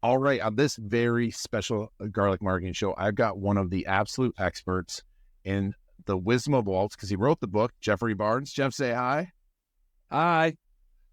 All right, on this very special garlic marketing show, I've got one of the absolute experts in the Wisdom of Walt, because he wrote the book, Jeffrey Barnes. Jeff, say hi. Hi.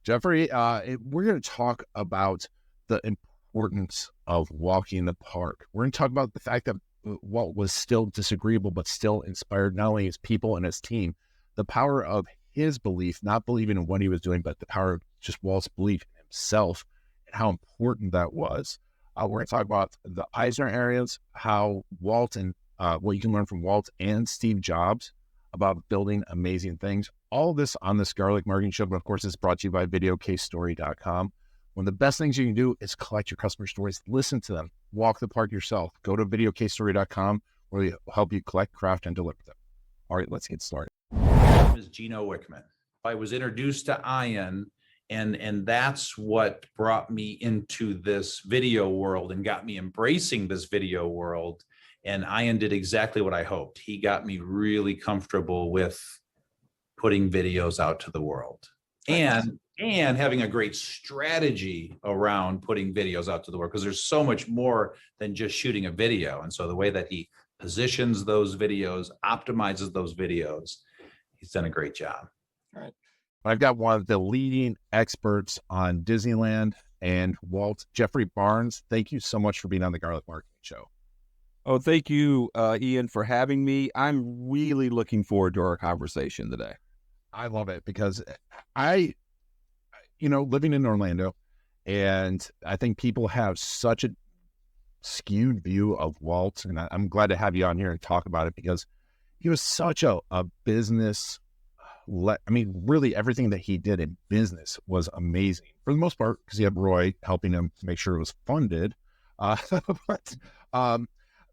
Jeffrey, we're going to talk about the importance of walking the park. We're going to talk about the fact that Walt was still disagreeable, but still inspired not only his people and his team, the power of his belief, not believing in what he was doing, but the power of just Walt's belief in himself and how important that was. We're going to talk about the Eisner areas, how Walt and what you can learn from Walt and Steve Jobs about building amazing things. All of this on this Garlic Marketing Show, but of course, it's brought to you by videocasestory.com. One of the best things you can do is collect your customer stories, listen to them, walk the park yourself. Go to videocasestory.com where we help you collect, craft, and deliver them. All right, let's get started. My name is Gino Wickman. I was introduced to Ian, and that's what brought me into this video world and got me embracing this video world. And Ian did exactly what I hoped. He got me really comfortable with putting videos out to the world and having a great strategy around putting videos out to the world, because there's so much more than just shooting a video. And so the way that he positions those videos, optimizes those videos, he's done a great job. All right. I've got one of the leading experts on Disneyland and Walt, Jeffrey Barnes. Thank you so much for being on the Garlic Marketing Show. Oh, thank you, Ian, for having me. I'm really looking forward to our conversation today. I love it because living in Orlando, and I think people have such a skewed view of Walt, and I'm glad to have you on here and talk about it because he was such a business. Really everything that he did in business was amazing for the most part because he had Roy helping him to make sure it was funded. But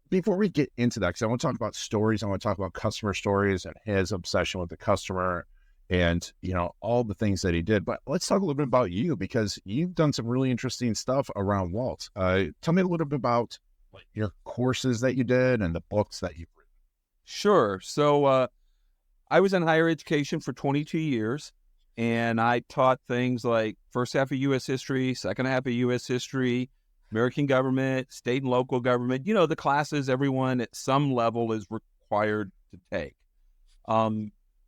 before we get into that, because I want to talk about stories, I want to talk about customer stories and his obsession with the customer and, all the things that he did. But let's talk a little bit about you because you've done some really interesting stuff around Walt. Tell me a little bit about your courses that you did and the books that you've written. Sure. So I was in higher education for 22 years, and I taught things like first half of U.S. history, second half of U.S. history, American government, state and local government, the classes everyone at some level is required to take.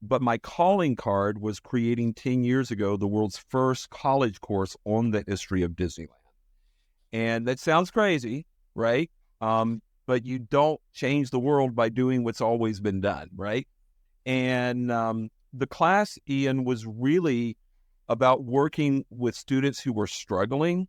But my calling card was creating 10 years ago the world's first college course on the history of Disneyland. And that sounds crazy, right? But you don't change the world by doing what's always been done, right? And the class, Ian, was really about working with students who were struggling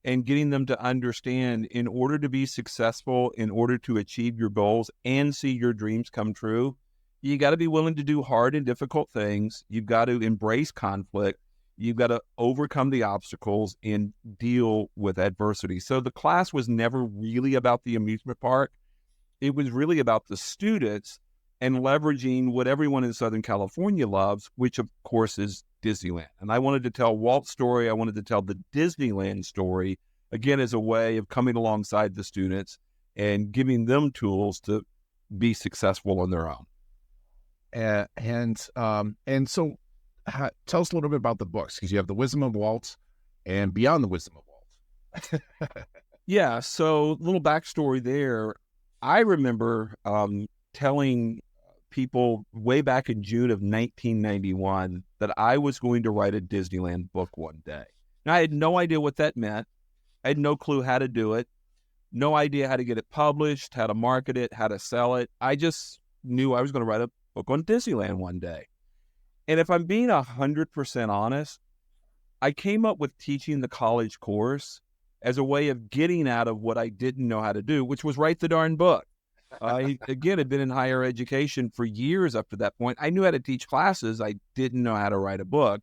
and getting them to understand in order to be successful, in order to achieve your goals and see your dreams come true, you got to be willing to do hard and difficult things. You've got to embrace conflict. You've got to overcome the obstacles and deal with adversity. So the class was never really about the amusement park. It was really about the students and leveraging what everyone in Southern California loves, which of course is Disneyland. And I wanted to tell Walt's story. I wanted to tell the Disneyland story, again, as a way of coming alongside the students and giving them tools to be successful on their own. And so tell us a little bit about the books, because you have the Wisdom of Walt and Beyond the Wisdom of Walt. Yeah. So a little backstory there. I remember telling people way back in June of 1991 that I was going to write a Disneyland book one day. Now, I had no idea what that meant. I had no clue how to do it, no idea how to get it published, how to market it, how to sell it. I just knew I was going to write a book on Disneyland one day. And if I'm being 100% honest, I came up with teaching the college course as a way of getting out of what I didn't know how to do, which was write the darn book. I, again, had been in higher education for years up to that point. I knew how to teach classes. I didn't know how to write a book.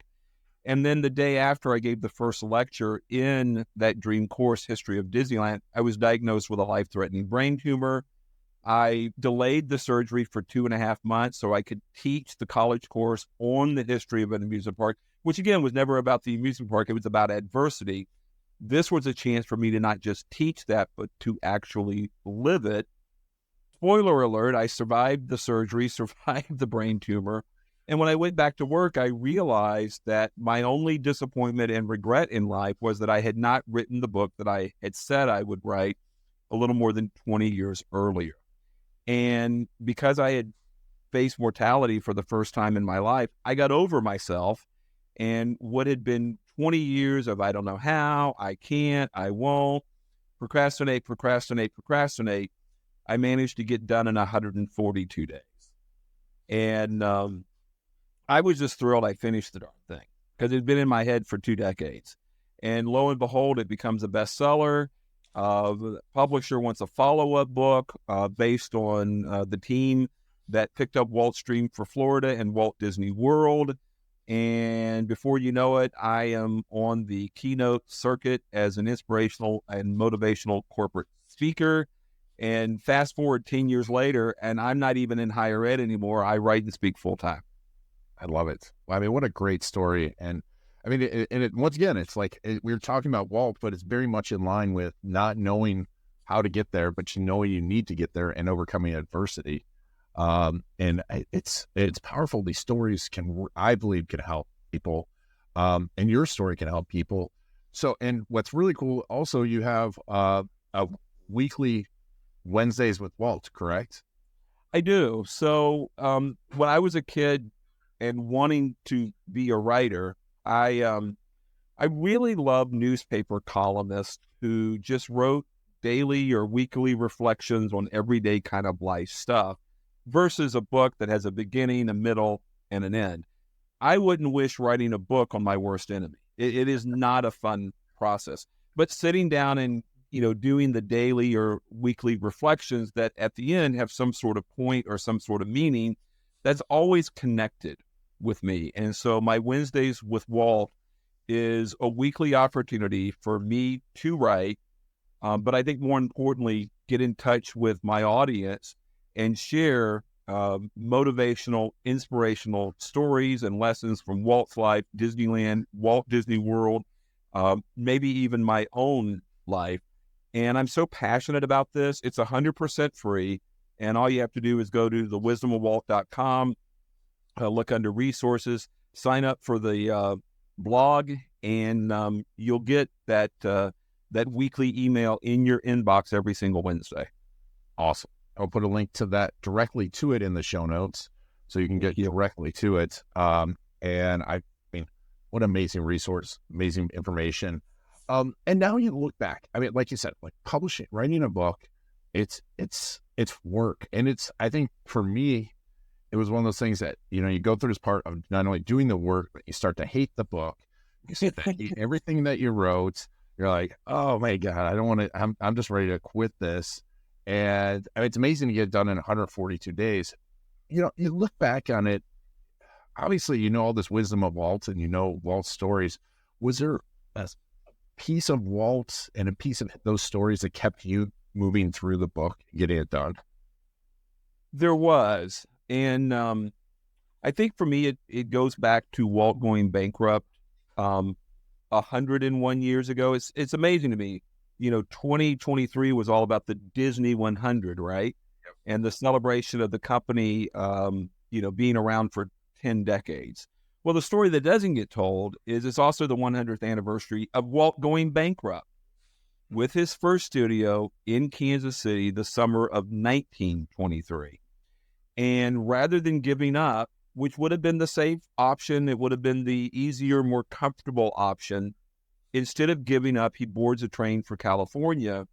And then the day after I gave the first lecture in that dream course, History of Disneyland, I was diagnosed with a life-threatening brain tumor. I delayed the surgery for 2.5 months so I could teach the college course on the history of an amusement park, which again was never about the amusement park. It was about adversity. This was a chance for me to not just teach that, but to actually live it. Spoiler alert, I survived the surgery, survived the brain tumor, And when I went back to work, I realized that my only disappointment and regret in life was that I had not written the book that I had said I would write a little more than 20 years earlier. And because I had faced mortality for the first time in my life, I got over myself. And what had been 20 years of I don't know how, I can't, I won't, procrastinate, I managed to get done in 142 days. And I was just thrilled I finished the darn thing because it had been in my head for 2 decades. And lo and behold, it becomes a bestseller. The publisher wants a follow-up book based on the team that picked up Walt's Dream for Florida and Walt Disney World. And before you know it, I am on the keynote circuit as an inspirational and motivational corporate speaker. And fast forward 10 years later, and I'm not even in higher ed anymore. I write and speak full time. I love it. I mean, what a great story. And I mean, once again, it's like we were talking about Walt, but it's very much in line with not knowing how to get there, but you know you need to get there and overcoming adversity. And it's powerful. These stories I believe, can help people. And your story can help people. So, and what's really cool, also, you have a weekly Wednesdays with Walt, correct? I do. So when I was a kid and wanting to be a writer, I really loved newspaper columnists who just wrote daily or weekly reflections on everyday kind of life stuff versus a book that has a beginning, a middle, and an end. I wouldn't wish writing a book on my worst enemy. It is not a fun process. But sitting down and doing the daily or weekly reflections that at the end have some sort of point or some sort of meaning, that's always connected with me. And so my Wednesdays with Walt is a weekly opportunity for me to write, but I think more importantly, get in touch with my audience and share motivational, inspirational stories and lessons from Walt's life, Disneyland, Walt Disney World, maybe even my own life. And I'm so passionate about this. It's 100% free. And all you have to do is go to thewisdomofwalt.com, look under resources, sign up for the blog, and you'll get that weekly email in your inbox every single Wednesday. Awesome. I'll put a link to that directly to it in the show notes so you can get directly to it. And I mean, what an amazing resource, amazing information. And now you look back, I mean, like you said, like publishing, writing a book, it's work. And I think for me, it was one of those things that, you go through this part of not only doing the work, but you start to hate the book. You start to hate everything that you wrote. You're like, oh my God, I don't want to, I'm just ready to quit this. And I mean, it's amazing to get it done in 142 days. You look back on it, obviously, all this wisdom of Walt and Walt's stories. Was there a piece of Walt and a piece of those stories that kept you moving through the book, getting it done? There was. And I think for me, it goes back to Walt going bankrupt 101 years ago. It's amazing to me. 2023 was all about the Disney 100, right? Yep. And the celebration of the company, being around for 10 decades. Well, the story that doesn't get told is it's also the 100th anniversary of Walt going bankrupt with his first studio in Kansas City, the summer of 1923. And rather than giving up, which would have been the safe option, it would have been the easier, more comfortable option, instead of giving up, he boards a train for California.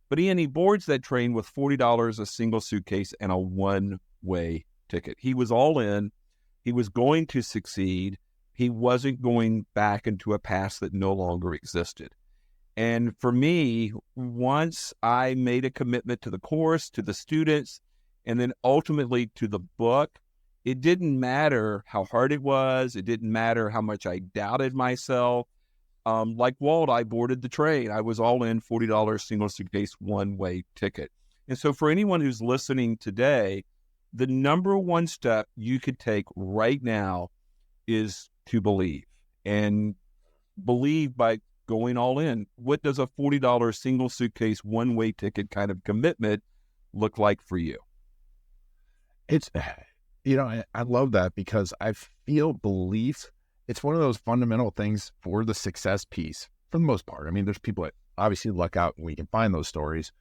But he boards that train with $40 a single suitcase and a one-way ticket. He was all in. He was going to succeed. He wasn't going back into a past that no longer existed. And for me, once I made a commitment to the course, to the students, and then ultimately to the book, it didn't matter how hard it was. It didn't matter how much I doubted myself. Like Walt, I boarded the train. I was all in, $40 single suitcase, one-way ticket. And so for anyone who's listening today, the number one step you could take right now is to believe. And believe by going all in. What does a $40 single suitcase, one-way ticket kind of commitment look like for you? It's I love that because I feel belief, it's one of those fundamental things for the success piece for the most part. I mean, there's people that obviously luck out and we can find those stories.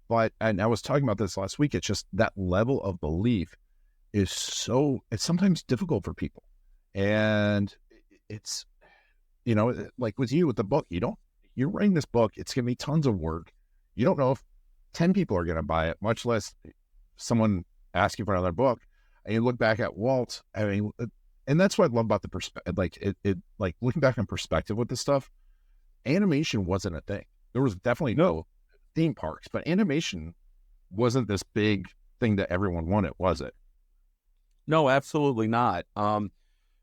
But, and I was talking about this last week, it's just that level of belief is it's sometimes difficult for people. And it's, like with you with the book, you're writing this book, it's going to be tons of work. You don't know if 10 people are going to buy it, much less someone ask you for another book. And you look back at Walt, I mean, and that's what I love about the perspective, like looking back on perspective with this stuff, animation wasn't a thing. There was definitely no theme parks, but animation wasn't this big thing that everyone wanted, was it? No, absolutely not.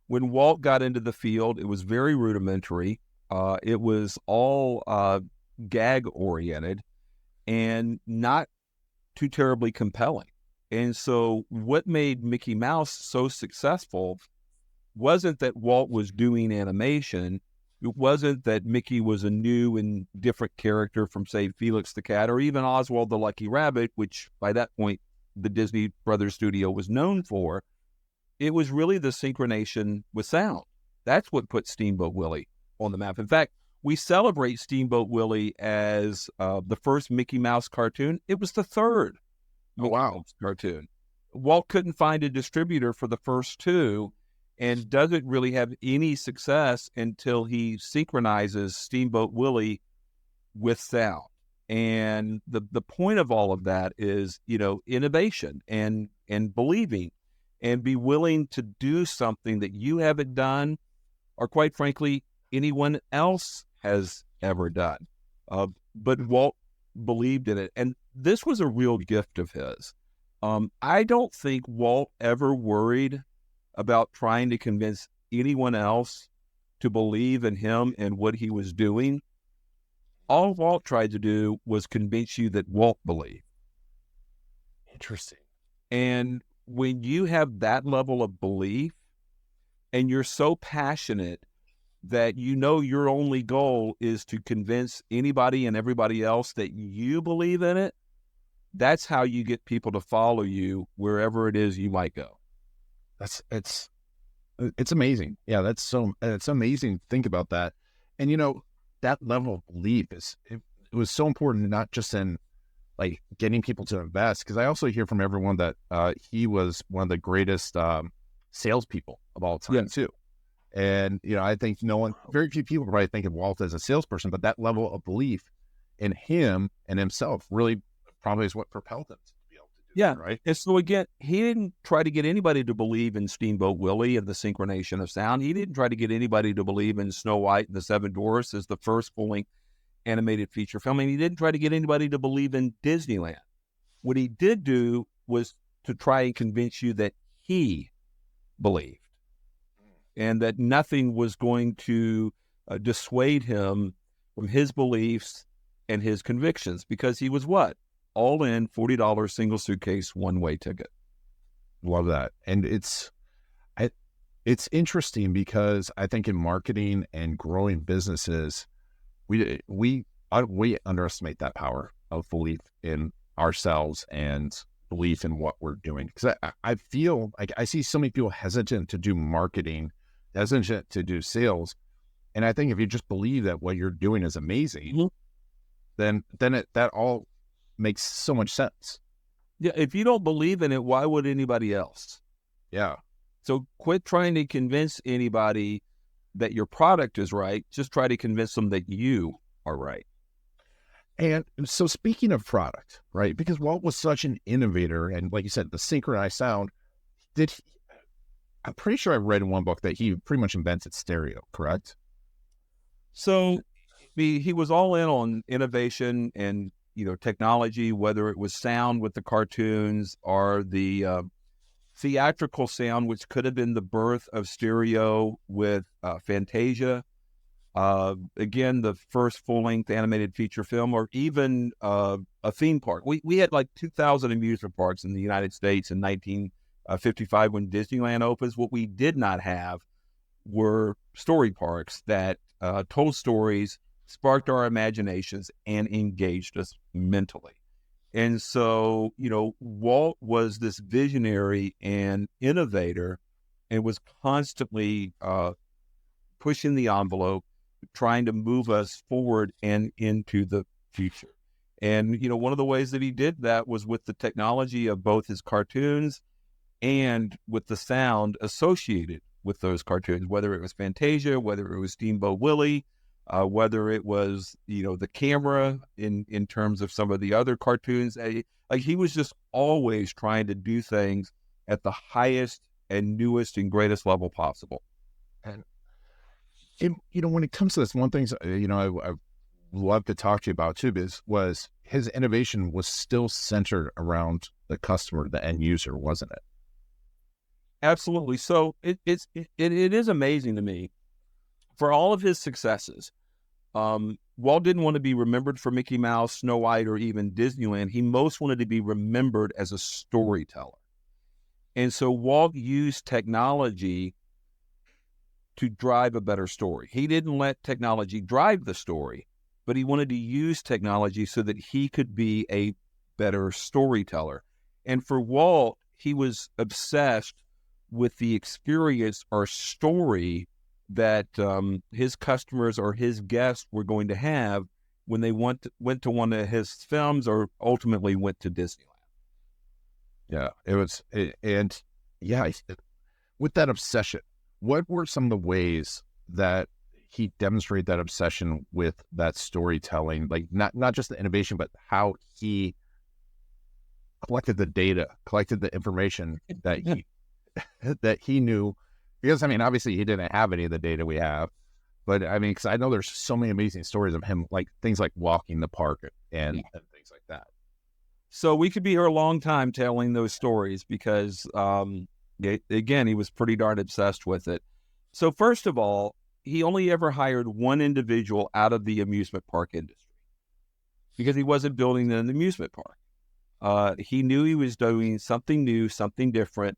When Walt got into the field, it was very rudimentary. It was all gag oriented and not too terribly compelling. And so what made Mickey Mouse so successful wasn't that Walt was doing animation. It wasn't that Mickey was a new and different character from, say, Felix the Cat or even Oswald the Lucky Rabbit, which by that point the Disney Brothers studio was known for. It was really the synchronization with sound. That's what put Steamboat Willie on the map. In fact, we celebrate Steamboat Willie as the first Mickey Mouse cartoon. It was the third Mickey Mouse cartoon. Walt couldn't find a distributor for the first two and doesn't really have any success until he synchronizes Steamboat Willie with sound. And the point of all of that is, innovation and believing and be willing to do something that you haven't done or, quite frankly, anyone else has ever done. But Walt believed in it. And this was a real gift of his. I don't think Walt ever worried about trying to convince anyone else to believe in him and what he was doing. All Walt tried to do was convince you that Walt believed. Interesting. And when you have that level of belief and you're so passionate that your only goal is to convince anybody and everybody else that you believe in it, that's how you get people to follow you wherever it is you might go. It's amazing. Yeah, it's amazing to think about that. And that level of belief it was so important, not just in like getting people to invest, because I also hear from everyone that he was one of the greatest salespeople of all time too. And I think very few people probably think of Walt as a salesperson, but that level of belief in him and himself really probably is what propelled him to be able to do that, right? And so again, he didn't try to get anybody to believe in Steamboat Willie and the synchronization of sound. He didn't try to get anybody to believe in Snow White and the Seven Dwarfs as the first full-length animated feature film. And he didn't try to get anybody to believe in Disneyland. What he did do was to try and convince you that he believed and that nothing was going to dissuade him from his beliefs and his convictions, because he was what? All in, $40 single suitcase, one-way ticket. Love that. And it's interesting because I think in marketing and growing businesses, we underestimate that power of belief in ourselves and belief in what we're doing. Because I feel like I see so many people hesitant to do marketing, hesitant to do sales. And I think if you just believe that what you're doing is amazing, then that all makes so much sense. Yeah, if you don't believe in it, why would anybody else? Yeah. So quit trying to convince anybody that your product is right. Just try to convince them that you are right. And so speaking of product, right, because Walt was such an innovator, and like you said, the synchronized sound, I'm pretty sure I read in one book that he pretty much invented stereo, correct? So he was all in on innovation and technology, whether it was sound with the cartoons or the theatrical sound, which could have been the birth of stereo with Fantasia. Again, the first full-length animated feature film, or even a theme park. We had like 2,000 amusement parks in the United States in 1955 when Disneyland opens. What we did not have were story parks that told stories, sparked our imaginations, and engaged us mentally. And so, Walt was this visionary and innovator and was constantly pushing the envelope, trying to move us forward and into the future. And, one of the ways that he did that was with the technology of both his cartoons and with the sound associated with those cartoons, whether it was Fantasia, whether it was Steamboat Willie, whether it was, the camera in terms of some of the other cartoons. Like he was just always trying to do things at the highest and newest and greatest level possible. And, when it comes to this, one thing, I love to talk to you about too, was his innovation was still centered around the customer, the end user, wasn't it? Absolutely. So it is amazing to me, for all of his successes. Walt didn't want to be remembered for Mickey Mouse, Snow White, or even Disneyland. He most wanted to be remembered as a storyteller. And so Walt used technology to drive a better story. He didn't let technology drive the story, but he wanted to use technology so that he could be a better storyteller. And for Walt, he was obsessed with the experience or story that his customers or his guests were going to have when they went to one of his films or ultimately went to Disneyland. Yeah, with that obsession, what were some of the ways that he demonstrated that obsession with that storytelling? Like not just the innovation, but how he collected the data, collected the information that he that he knew. Because obviously he didn't have any of the data we have, but because I know there's so many amazing stories of him, like things like walking the park and things like that. So we could be here a long time telling those stories because, again, he was pretty darn obsessed with it. So first of all, he only ever hired one individual out of the amusement park industry because he wasn't building an amusement park. He knew he was doing something new, something different,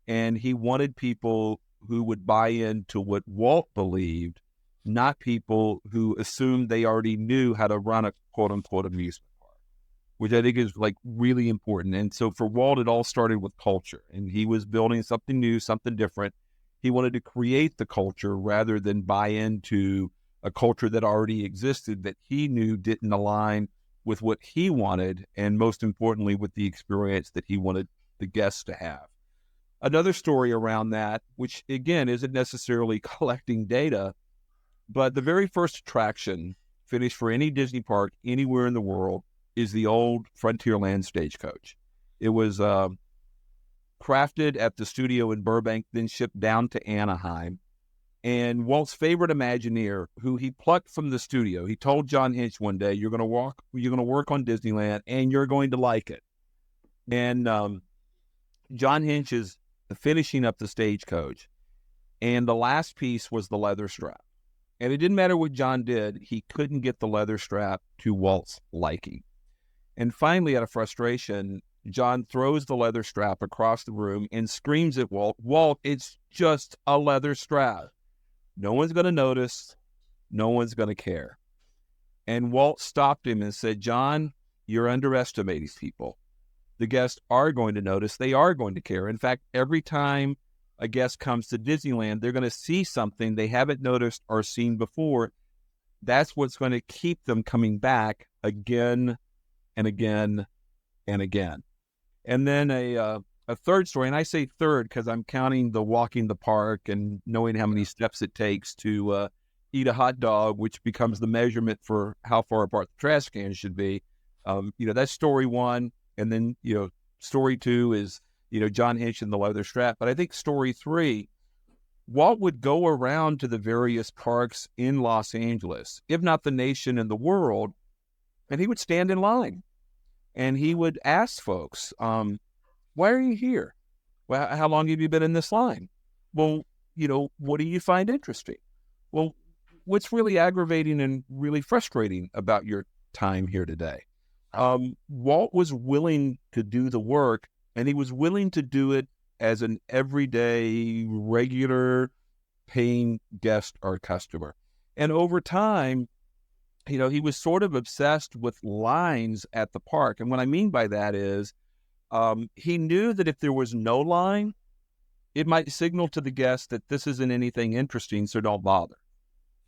and he wanted people who would buy into what Walt believed, not people who assumed they already knew how to run a quote-unquote amusement park, which I think is like really important. And so for Walt, it all started with culture, and he was building something new, something different. He wanted to create the culture rather than buy into a culture that already existed that he knew didn't align with what he wanted, and most importantly, with the experience that he wanted the guests to have. Another story around that, which again isn't necessarily collecting data, but the very first attraction finished for any Disney park anywhere in the world is the old Frontierland stagecoach. It was crafted at the studio in Burbank, then shipped down to Anaheim. And Walt's favorite Imagineer, who he plucked from the studio, he told John Hinch one day, you're going to work on Disneyland and you're going to like it. And John Hinch is finishing up the stagecoach, and the last piece was the leather strap. And it didn't matter what John did, he couldn't get the leather strap to Walt's liking. And finally, out of frustration, John throws the leather strap across the room and screams at Walt, Walt, it's just a leather strap. No one's going to notice. No one's going to care. And Walt stopped him and said, John, you're underestimating people. The guests are going to notice. They are going to care. In fact, every time a guest comes to Disneyland, they're going to see something they haven't noticed or seen before. That's what's going to keep them coming back again and again and again. And then a third story, and I say third because I'm counting the walking the park and knowing how many steps it takes to eat a hot dog, which becomes the measurement for how far apart the trash can should be. That's story one. And then, story two is, John Hinch and the leather strap. But I think story three, Walt would go around to the various parks in Los Angeles, if not the nation and the world, and he would stand in line. And he would ask folks, why are you here? Well, how long have you been in this line? Well, what do you find interesting? Well, what's really aggravating and really frustrating about your time here today? Walt was willing to do the work, and he was willing to do it as an everyday, regular paying guest or customer. And over time, he was sort of obsessed with lines at the park. And what I mean by that is he knew that if there was no line, it might signal to the guest that this isn't anything interesting, so don't bother.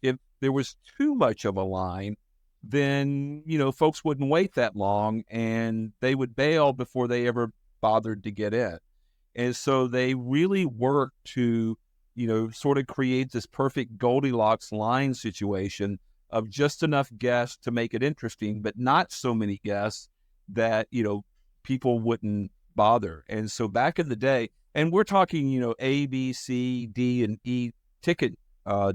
If there was too much of a line, then, folks wouldn't wait that long and they would bail before they ever bothered to get in. And so they really worked to, sort of create this perfect Goldilocks line situation of just enough guests to make it interesting, but not so many guests that, people wouldn't bother. And so back in the day, and we're talking, A, B, C, D, and E ticket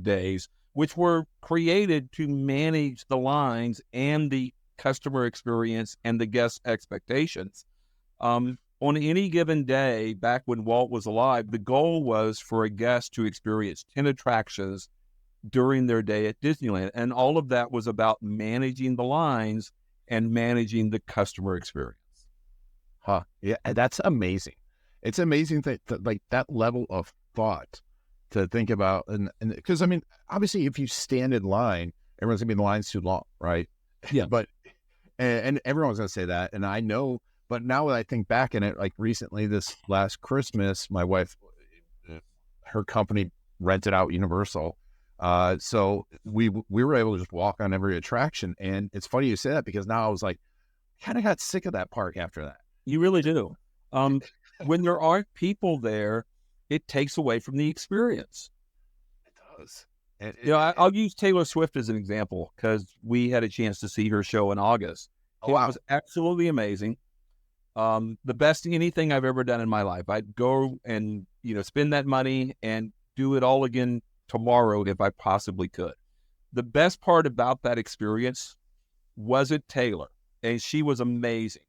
days, which were created to manage the lines and the customer experience and the guest expectations. On any given day, back when Walt was alive, the goal was for a guest to experience 10 attractions during their day at Disneyland. And all of that was about managing the lines and managing the customer experience. Huh. Yeah, that's amazing. It's amazing that like that level of thought to think about. And because, I mean, obviously, if you stand in line, everyone's going to be in the lines too long, right? Yeah. But, and everyone's going to say that. And I know, but now that I think back in it, like recently, this last Christmas, my wife, her company rented out Universal. So we were able to just walk on every attraction. And it's funny you say that because now I was like, kind of got sick of that park after that. You really do. When there aren't people there, it takes away from the experience. It does. I'll use Taylor Swift as an example because we had a chance to see her show in August. Oh, wow. It was absolutely amazing. The best anything I've ever done in my life. I'd go and, spend that money and do it all again tomorrow if I possibly could. The best part about that experience wasn't Taylor, and she was amazing.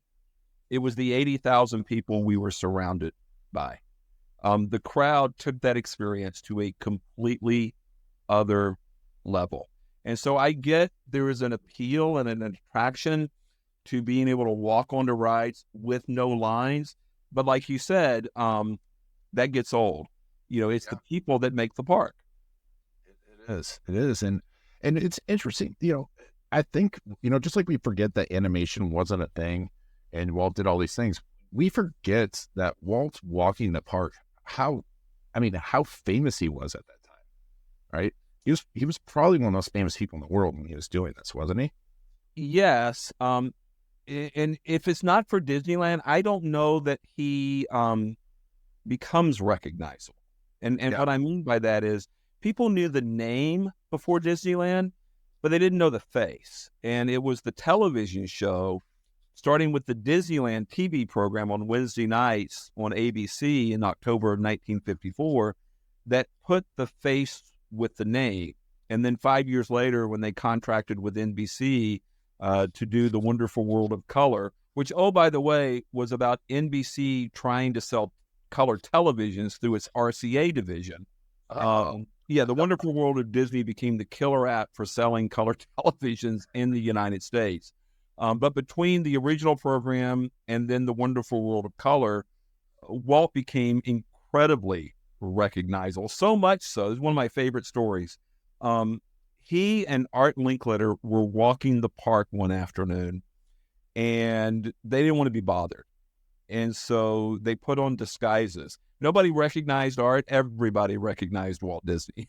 It was the 80,000 people we were surrounded by. The crowd took that experience to a completely other level. And so I get there is an appeal and an attraction to being able to walk on the rides with no lines. But like you said, that gets old. It's the people that make the park. It is. It is. And it's interesting, I think, just like we forget that animation wasn't a thing and Walt did all these things, we forget that Walt walking the park, how famous he was at that time, right? He was probably one of the most famous people in the world when he was doing this, wasn't he? Yes. And if it's not for Disneyland, I don't know that he becomes recognizable. And what I mean by that is people knew the name before Disneyland, but they didn't know the face. And it was the television show, starting with the Disneyland TV program on Wednesday nights on ABC in October of 1954, that put the face with the name. And then 5 years later, when they contracted with NBC to do The Wonderful World of Color, which, oh, by the way, was about NBC trying to sell color televisions through its RCA division. The Wonderful World of Disney became the killer app for selling color televisions in the United States. But between the original program and then The Wonderful World of Color, Walt became incredibly recognizable. So much so, it's one of my favorite stories. He and Art Linkletter were walking the park one afternoon, and they didn't want to be bothered. And so they put on disguises. Nobody recognized Art. Everybody recognized Walt Disney.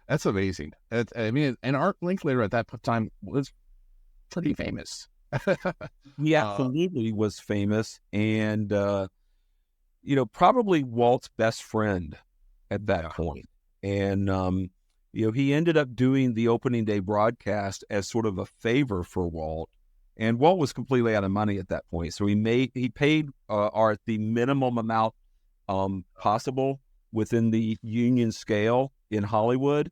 That's amazing. And Art Linkletter at that time was pretty famous. He absolutely was famous, and probably Walt's best friend at that point. And he ended up doing the opening day broadcast as sort of a favor for Walt, and Walt was completely out of money at that point. So he paid Art the minimum amount possible within the union scale in Hollywood,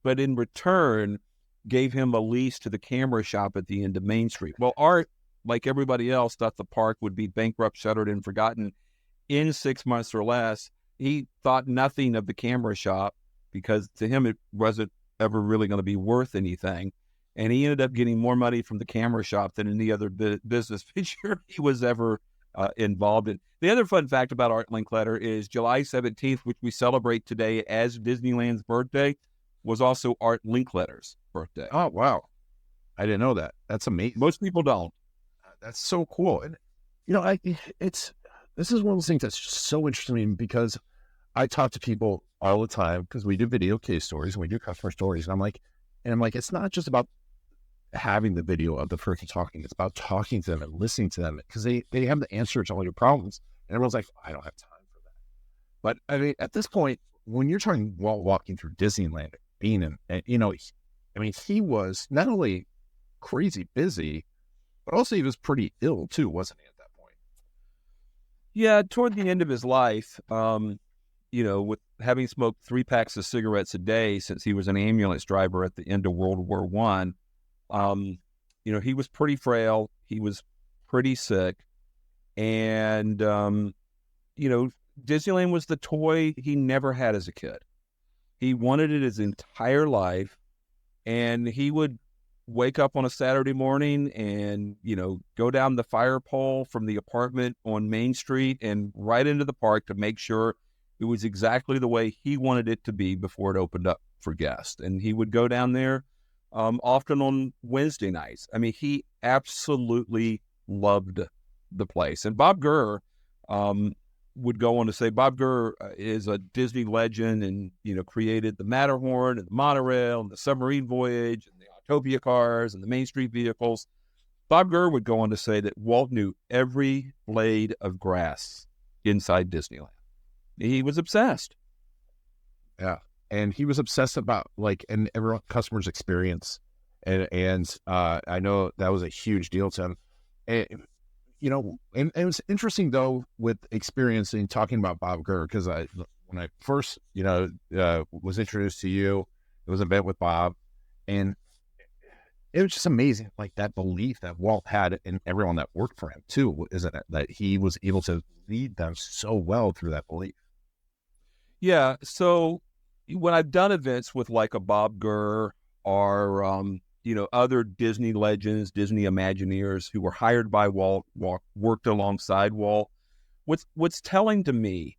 but in return gave him a lease to the camera shop at the end of Main Street. Well, Art, like everybody else, thought the park would be bankrupt, shuttered, and forgotten in 6 months or less. He thought nothing of the camera shop because to him it wasn't ever really going to be worth anything. And he ended up getting more money from the camera shop than any other business venture he was ever involved in. The other fun fact about Art Linkletter is July 17th, which we celebrate today as Disneyland's birthday, was also Art Linkletter's birthday. Oh, wow. I didn't know that. That's amazing. Most people don't. That's so cool. And, this is one of those things that's just so interesting because I talk to people all the time because we do video case stories and we do customer stories. And I'm like, it's not just about having the video of the person talking. It's about talking to them and listening to them because they have the answer to all your problems. And everyone's like, I don't have time for that. But I mean, at this point, when you're talking Walt walking through Disneyland, being in, he was not only crazy busy, but also he was pretty ill too, wasn't he, at that point? Yeah, toward the end of his life, with having smoked 3 packs of cigarettes a day since he was an ambulance driver at the end of World War I, he was pretty frail. He was pretty sick. And, Disneyland was the toy he never had as a kid. He wanted it his entire life. And he would wake up on a Saturday morning and, go down the fire pole from the apartment on Main Street and right into the park to make sure it was exactly the way he wanted it to be before it opened up for guests. And he would go down there often on Wednesday nights. I mean, he absolutely loved the place. And Bob Gurr would go on to say, Bob Gurr is a Disney legend and, created the Matterhorn and the monorail and the submarine voyage and the Autopia cars and the Main Street vehicles. Bob Gurr would go on to say that Walt knew every blade of grass inside Disneyland. He was obsessed. Yeah. And he was obsessed about and every customer's experience. And I know that was a huge deal to him. And, and it was interesting though, with experiencing talking about Bob Gurr, because when I first, was introduced to you, it was an event with Bob, and it was just amazing, that belief that Walt had in everyone that worked for him too, isn't it? That he was able to lead them so well through that belief. Yeah. So when I've done events with a Bob Gurr or, other Disney legends, Disney Imagineers who were hired by Walt, worked alongside Walt, what's telling to me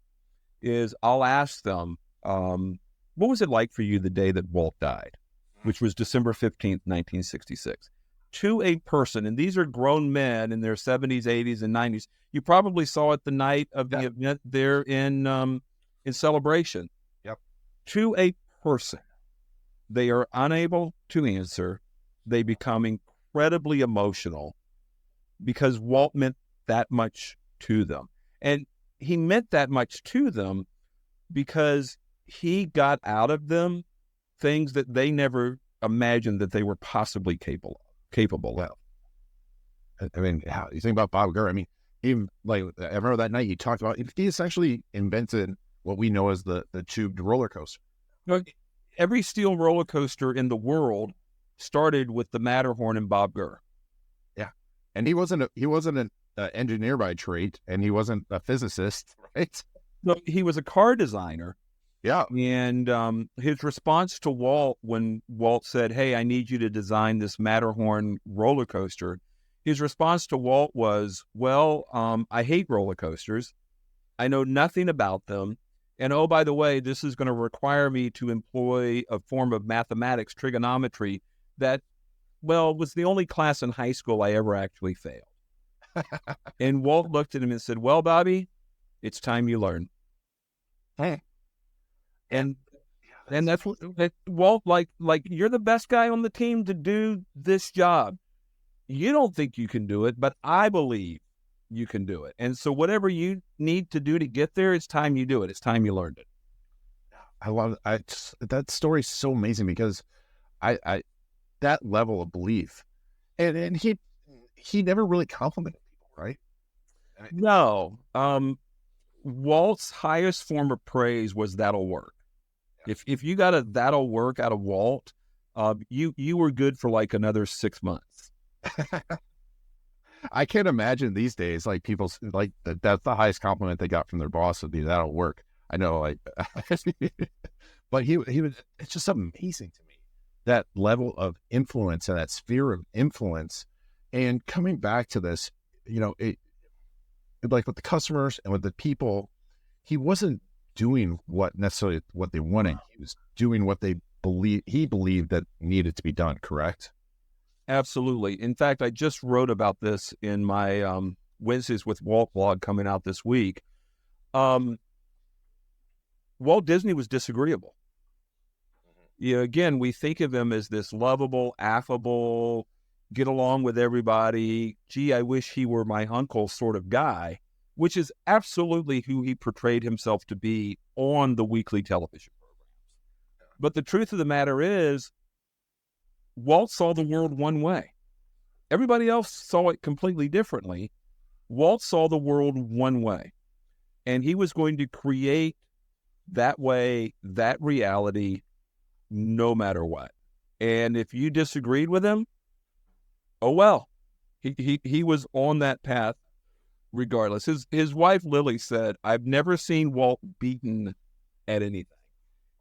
is I'll ask them, what was it like for you the day that Walt died, which was December 15th, 1966? To a person, and these are grown men in their 70s, 80s, and 90s. You probably saw it the night of the event there in Celebration. Yep. To a person, they are unable to answer. They become incredibly emotional because Walt meant that much to them. And he meant that much to them because he got out of them things that they never imagined that they were possibly capable of. I mean, you think about Bob Gurr. I mean, even I remember that night he talked about, he essentially invented what we know as the tubed roller coaster. Every steel roller coaster in the world started with the Matterhorn and Bob Gurr. Yeah, and he wasn't an engineer by trade, and he wasn't a physicist, right? No, he was a car designer. Yeah, and his response to Walt when Walt said, "Hey, I need you to design this Matterhorn roller coaster," his response to Walt was, "Well, I hate roller coasters. I know nothing about them. And oh, by the way, this is going to require me to employ a form of mathematics, trigonometry, that, was the only class in high school I ever actually failed." And Walt looked at him and said, "Well, Bobby, it's time you learn." Hey. And that's what Walt, you're the best guy on the team to do this job. You don't think you can do it, but I believe you can do it. And so whatever you need to do to get there, it's time you do it. It's time you learned it. I love it. That story is so amazing because I that level of belief, and he never really complimented people, right? No. Walt's highest form of praise was "that'll work." If you got a "that'll work" out of Walt, you were good for another 6 months. I can't imagine these days, people that's the highest compliment they got from their boss would be "that'll work." I know, but he was. It's just amazing to me, that level of influence and that sphere of influence. And coming back to this, it with the customers and with the people, he wasn't doing what necessarily what they wanted. He was doing what they believed that needed to be done, correct? Absolutely. In fact, I just wrote about this in my Wednesdays with Walt blog coming out this week. Walt Disney was disagreeable. Again, we think of him as this lovable, affable, get along with everybody. Gee, I wish he were my uncle sort of guy, which is absolutely who he portrayed himself to be on the weekly television programs. But the truth of the matter is, Walt saw the world one way. Everybody else saw it completely differently. Walt saw the world one way, and he was going to create that way, that reality, no matter what. And if you disagreed with him, oh well, he was on that path regardless. His wife Lily said, "I've never seen Walt beaten at anything."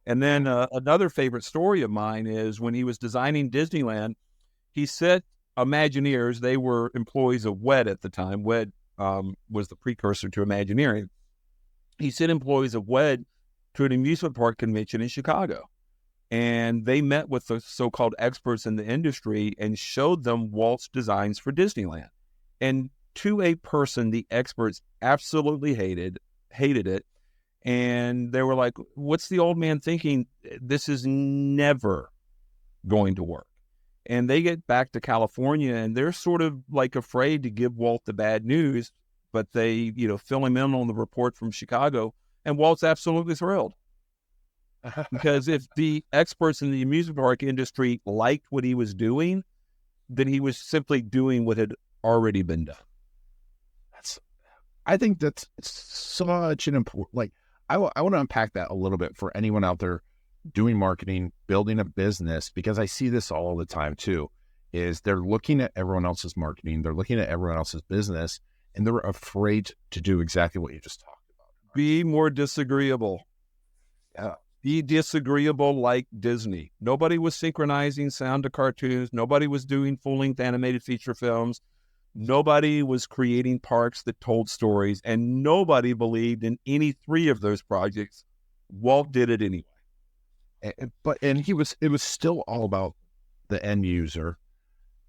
And then another favorite story of mine is when he was designing Disneyland, he set Imagineers, they were employees of WED at the time. WED was the precursor to Imagineering. He sent employees of WED to an amusement park convention in Chicago. And they met with the so-called experts in the industry and showed them Walt's designs for Disneyland. And to a person, the experts absolutely hated it. And they were like, what's the old man thinking? This is never going to work. And they get back to California and they're sort of like afraid to give Walt the bad news, but they, fill him in on the report from Chicago, and Walt's absolutely thrilled. Because if the experts in the amusement park industry liked what he was doing, then he was simply doing what had already been done. I think that's such an important, I want to unpack that a little bit for anyone out there doing marketing, building a business, because I see this all the time too, is they're looking at everyone else's marketing, they're looking at everyone else's business, and they're afraid to do exactly what you just talked about. Be more disagreeable. Yeah. Be disagreeable like Disney. Nobody was synchronizing sound to cartoons. Nobody was doing full-length animated feature films. Nobody was creating parks that told stories, and nobody believed in any three of those projects. Walt did it anyway. And it was still all about the end user,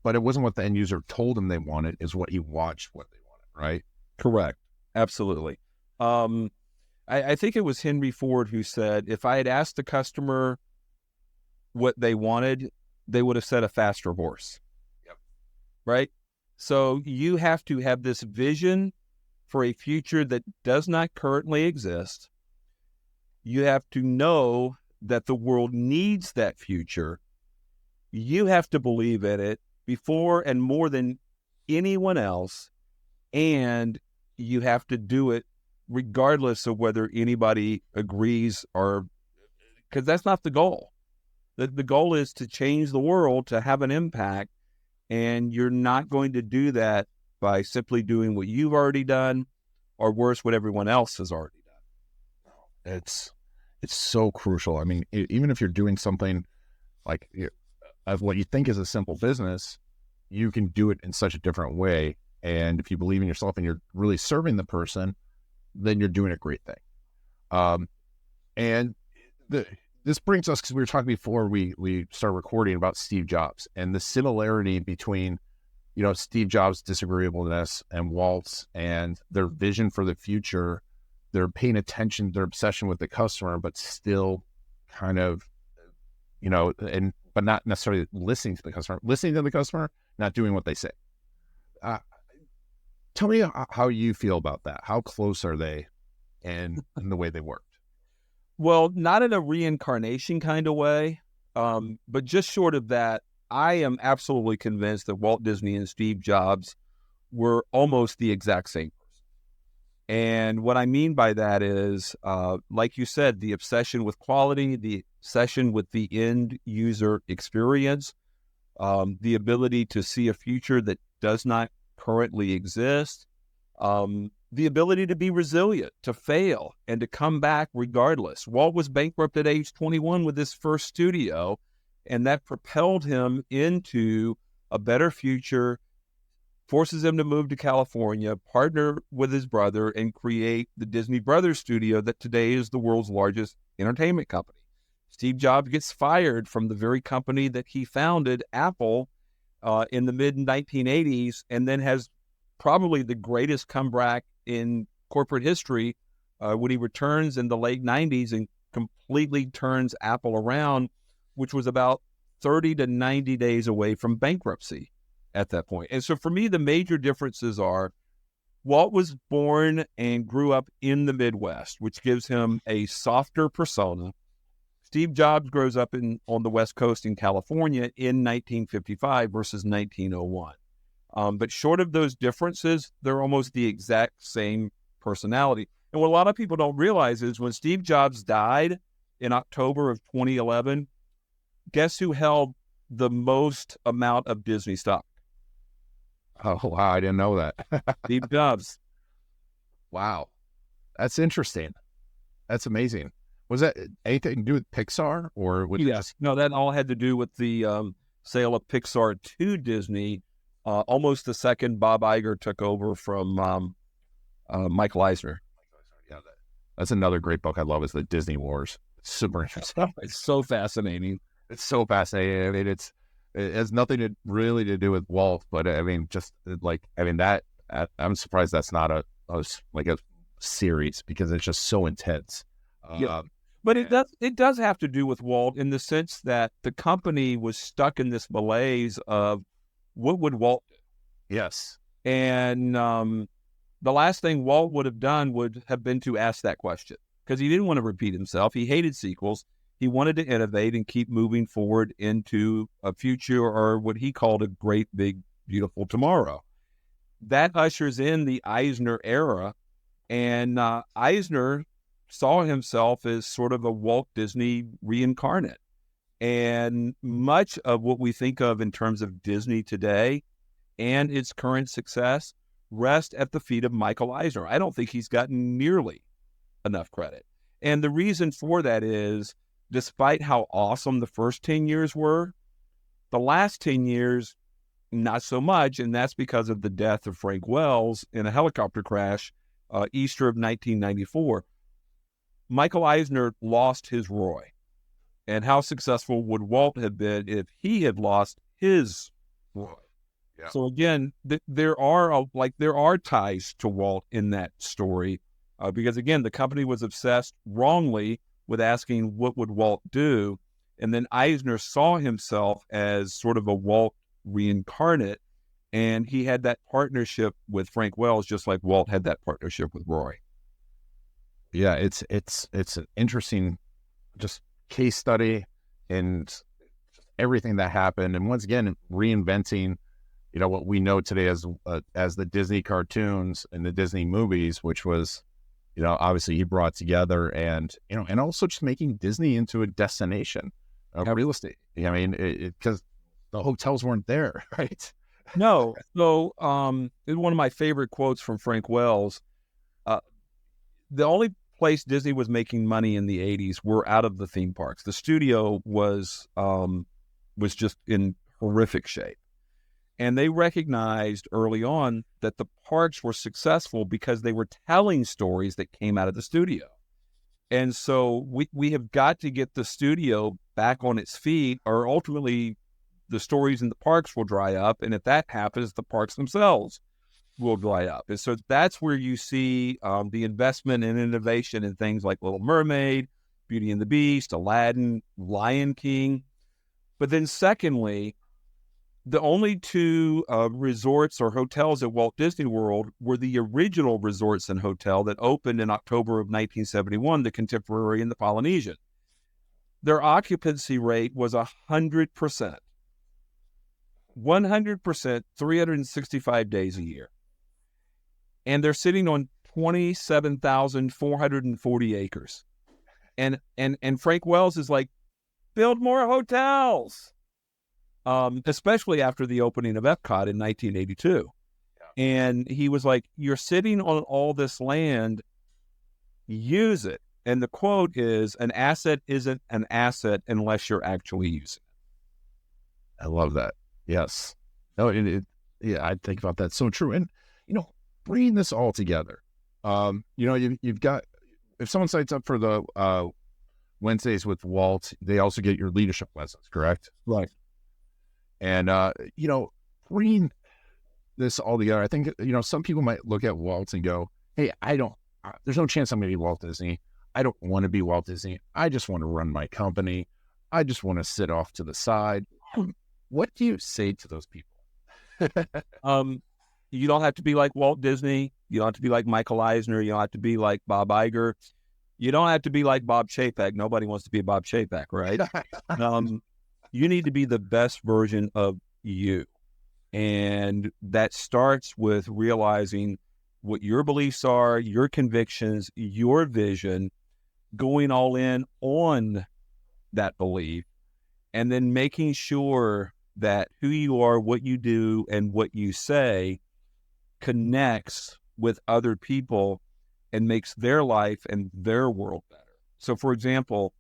but it wasn't what the end user told him they wanted, is what he watched what they wanted, right? Correct. Absolutely. I think it was Henry Ford who said, if I had asked the customer what they wanted, they would have said a faster horse. Yep. Right? So you have to have this vision for a future that does not currently exist. You have to know that the world needs that future. You have to believe in it before and more than anyone else. And you have to do it regardless of whether anybody agrees, or because that's not the goal. The goal is to change the world, to have an impact, and you're not going to do that by simply doing what you've already done, or worse, what everyone else has already done. It's so crucial. I mean, even if you're doing something like of what you think is a simple business, you can do it in such a different way. And if you believe in yourself and you're really serving the person, then you're doing a great thing. This brings us, because we were talking before we started recording about Steve Jobs and the similarity between, Steve Jobs' disagreeableness and Walt's, and their vision for the future. They're paying attention, their obsession with the customer, but still kind of, but not necessarily listening to the customer, not doing what they say. Tell me how you feel about that. How close are they in the way they worked? Well, not in a reincarnation kind of way, but just short of that, I am absolutely convinced that Walt Disney and Steve Jobs were almost the exact same person. And what I mean by that is, like you said, the obsession with quality, the obsession with the end user experience, the ability to see a future that does not currently exist, the ability to be resilient, to fail, and to come back regardless. Walt was bankrupt at age 21 with his first studio, and that propelled him into a better future, forces him to move to California, partner with his brother, and create the Disney Brothers studio that today is the world's largest entertainment company. Steve Jobs gets fired from the very company that he founded, Apple, in the mid-1980s, and then has probably the greatest comeback in corporate history when he returns in the late 90s and completely turns Apple around, which was about 30 to 90 days away from bankruptcy at that point. And so for me, the major differences are Walt was born and grew up in the Midwest, which gives him a softer persona. Steve Jobs grows up on the West Coast in California in 1955 versus 1901. But short of those differences, they're almost the exact same personality. And what a lot of people don't realize is when Steve Jobs died in October of 2011, guess who held the most amount of Disney stock? Oh, wow. I didn't know that. Steve Jobs. Wow. That's interesting. That's amazing. Was that anything to do with Pixar or with Yes. No, that all had to do with the sale of Pixar to Disney. Almost the second Bob Iger took over from Michael Eisner. Yeah, that's another great book I love is the Disney Wars. It's super interesting. It's so fascinating. It's so fascinating. I mean, it has nothing to do with Walt, but I mean, I'm surprised that's not a series because it's just so intense. Yeah. But it does have to do with Walt in the sense that the company was stuck in this malaise of what would Walt do? Yes. And the last thing Walt would have done would have been to ask that question because he didn't want to repeat himself. He hated sequels. He wanted to innovate and keep moving forward into a future or what he called a great, big, beautiful tomorrow. That ushers in the Eisner era. And Eisner saw himself as sort of a Walt Disney reincarnate. And much of what we think of in terms of Disney today and its current success rest at the feet of Michael Eisner. I don't think he's gotten nearly enough credit. And the reason for that is, despite how awesome the first 10 years were, the last 10 years, not so much. And that's because of the death of Frank Wells in a helicopter crash, Easter of 1994. Michael Eisner lost his Roy. And how successful would Walt have been if he had lost his Roy? Yeah. So again, there are ties to Walt in that story because again, the company was obsessed wrongly with asking what would Walt do, and then Eisner saw himself as sort of a Walt reincarnate, and he had that partnership with Frank Wells, just like Walt had that partnership with Roy. Yeah, it's an interesting just case study and everything that happened, and once again reinventing, what we know today as the Disney cartoons and the Disney movies, which was, obviously he brought together and also just making Disney into a destination of real estate. I mean, because the hotels weren't there, right? No. So one of my favorite quotes from Frank Wells, the only place Disney was making money in the 80s were out of the theme parks. The studio was just in horrific shape. And they recognized early on that the parks were successful because they were telling stories that came out of the studio. And so we have got to get the studio back on its feet, or ultimately the stories in the parks will dry up. And if that happens, the parks themselves will dry up. And so that's where you see the investment and innovation in things like Little Mermaid, Beauty and the Beast, Aladdin, Lion King. But then secondly, the only two resorts or hotels at Walt Disney World were the original resorts and hotel that opened in October of 1971, the Contemporary and the Polynesian. Their occupancy rate was 100%. 100%, 365 days a year. And they're sitting on 27,440 acres. And Frank Wells is like, build more hotels. Especially after the opening of Epcot in 1982. Yeah. And he was like, you're sitting on all this land, use it. And the quote is, an asset isn't an asset unless you're actually using it. I love that. Yes. No, yeah, I think about that. So true. And, bringing this all together, you've got, if someone signs up for the Wednesdays with Walt, they also get your leadership lessons, correct? Right. And, bringing this all together, I think, some people might look at Walt and go, hey, there's no chance I'm going to be Walt Disney. I don't want to be Walt Disney. I just want to run my company. I just want to sit off to the side. What do you say to those people? You don't have to be like Walt Disney. You don't have to be like Michael Eisner. You don't have to be like Bob Iger. You don't have to be like Bob Chapek. Nobody wants to be Bob Chapek, right? You need to be the best version of you. And that starts with realizing what your beliefs are, your convictions, your vision, going all in on that belief, and then making sure that who you are, what you do, and what you say connects with other people and makes their life and their world better. So, for example,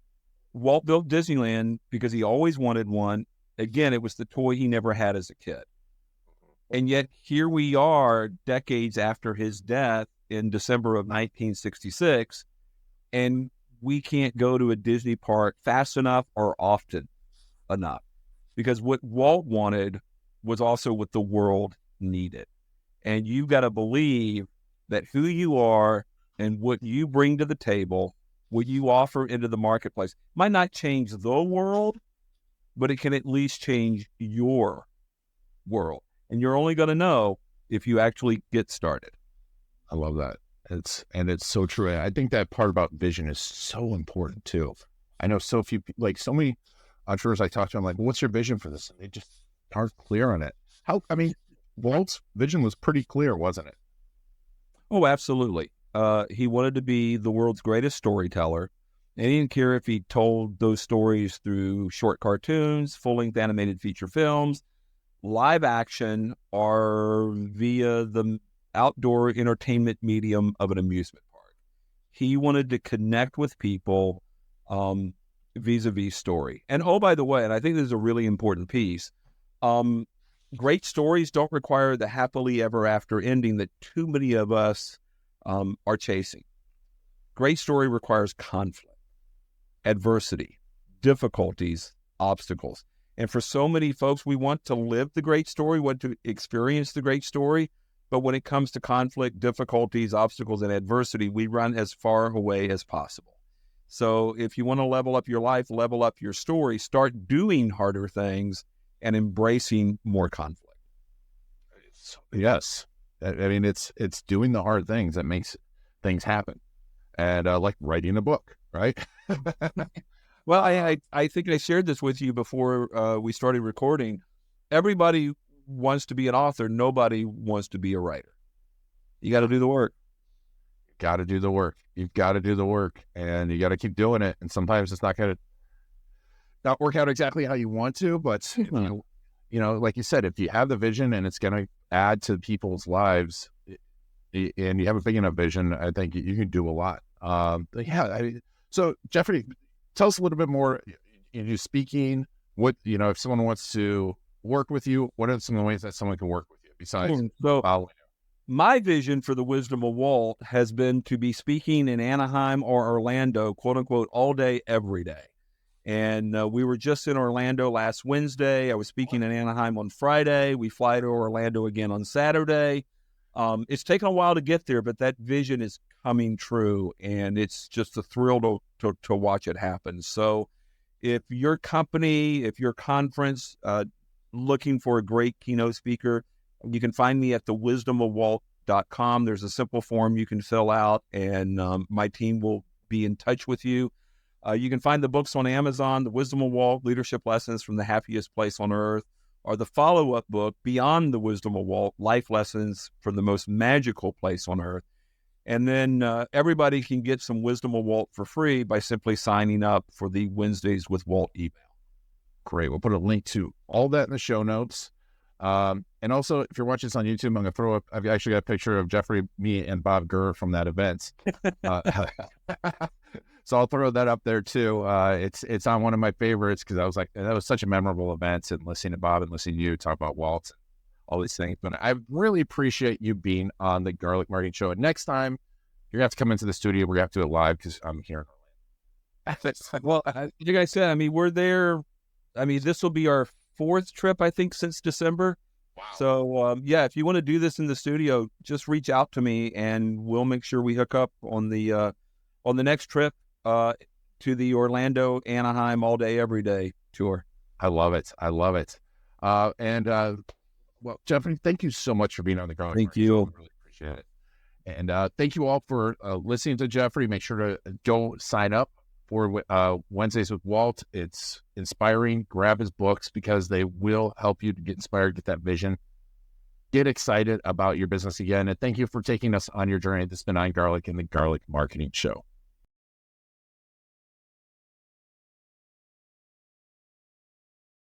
Walt built Disneyland because he always wanted one. Again, it was the toy he never had as a kid. And yet here we are decades after his death in December of 1966, and we can't go to a Disney park fast enough or often enough, because what Walt wanted was also what the world needed. And you've got to believe that who you are and what you bring to the table, what you offer into the marketplace, might not change the world, but it can at least change your world. And you're only going to know if you actually get started. I love that. It's so true. I think that part about vision is so important too. I know so few, so many entrepreneurs I talk to, I'm like, well, what's your vision for this? And they just aren't clear on it. Walt's vision was pretty clear, wasn't it? Oh, absolutely. He wanted to be the world's greatest storyteller. And he didn't care if he told those stories through short cartoons, full-length animated feature films, live action, or via the outdoor entertainment medium of an amusement park. He wanted to connect with people vis-a-vis story. And oh, by the way, and I think this is a really important piece, great stories don't require the happily ever after ending that too many of us are chasing. Great story requires conflict, adversity, difficulties, obstacles. And for so many folks, we want to live the great story, want to experience the great story. But when it comes to conflict, difficulties, obstacles, and adversity, we run as far away as possible. So if you want to level up your life, level up your story, start doing harder things and embracing more conflict. Yes. I mean, it's doing the hard things that makes things happen. And like writing a book, right? Well, I think I shared this with you before we started recording. Everybody wants to be an author. Nobody wants to be a writer. You got to do the work. Got to do the work. You've got to do the work, and you got to keep doing it. And sometimes it's not going to not work out exactly how you want to, but like you said, if you have the vision and it's going to add to people's lives, and you have a big enough vision, I think you can do a lot. So Jeffrey, tell us a little bit more. You speaking. What if someone wants to work with you, what are some of the ways that someone can work with you besides following you? My vision for the Wisdom of Walt has been to be speaking in Anaheim or Orlando, quote unquote, all day, every day. And we were just in Orlando last Wednesday. I was speaking in Anaheim on Friday. We fly to Orlando again on Saturday. It's taken a while to get there, but that vision is coming true, and it's just a thrill to watch it happen. So if your company, if your conference, looking for a great keynote speaker, you can find me at thewisdomofwalt.com. There's a simple form you can fill out, and my team will be in touch with you. You can find the books on Amazon, The Wisdom of Walt, Leadership Lessons from the Happiest Place on Earth, or the follow-up book, Beyond the Wisdom of Walt, Life Lessons from the Most Magical Place on Earth. And then everybody can get some Wisdom of Walt for free by simply signing up for the Wednesdays with Walt email. Great. We'll put a link to all that in the show notes. And also, if you're watching this on YouTube, I'm going to throw up, I've actually got a picture of Jeffrey, me, and Bob Gurr from that event. So I'll throw that up there too. It's on one of my favorites because I was like, that was such a memorable event, and listening to Bob and listening to you talk about Walt and all these things. But I really appreciate you being on the Garlic Marketing Show. And next time, you're going to have to come into the studio. We're going to have to do it live because I'm here in Orlando. Well, like I said, I mean, we're there. I mean, this will be our 4th trip, I think, since December. Wow. So, yeah, if you want to do this in the studio, just reach out to me, and we'll make sure we hook up on the next trip to the Orlando, Anaheim, all day, every day tour. I love it. I love it. Well, Jeffrey, thank you so much for being on the Garlic Thank Market you. Show. I really appreciate it. And thank you all for listening to Jeffrey. Make sure to go sign up for Wednesdays with Walt. It's inspiring. Grab his books because they will help you to get inspired, get that vision, get excited about your business again. And thank you for taking us on your journey. This has been I'm Garlic and the Garlic Marketing Show.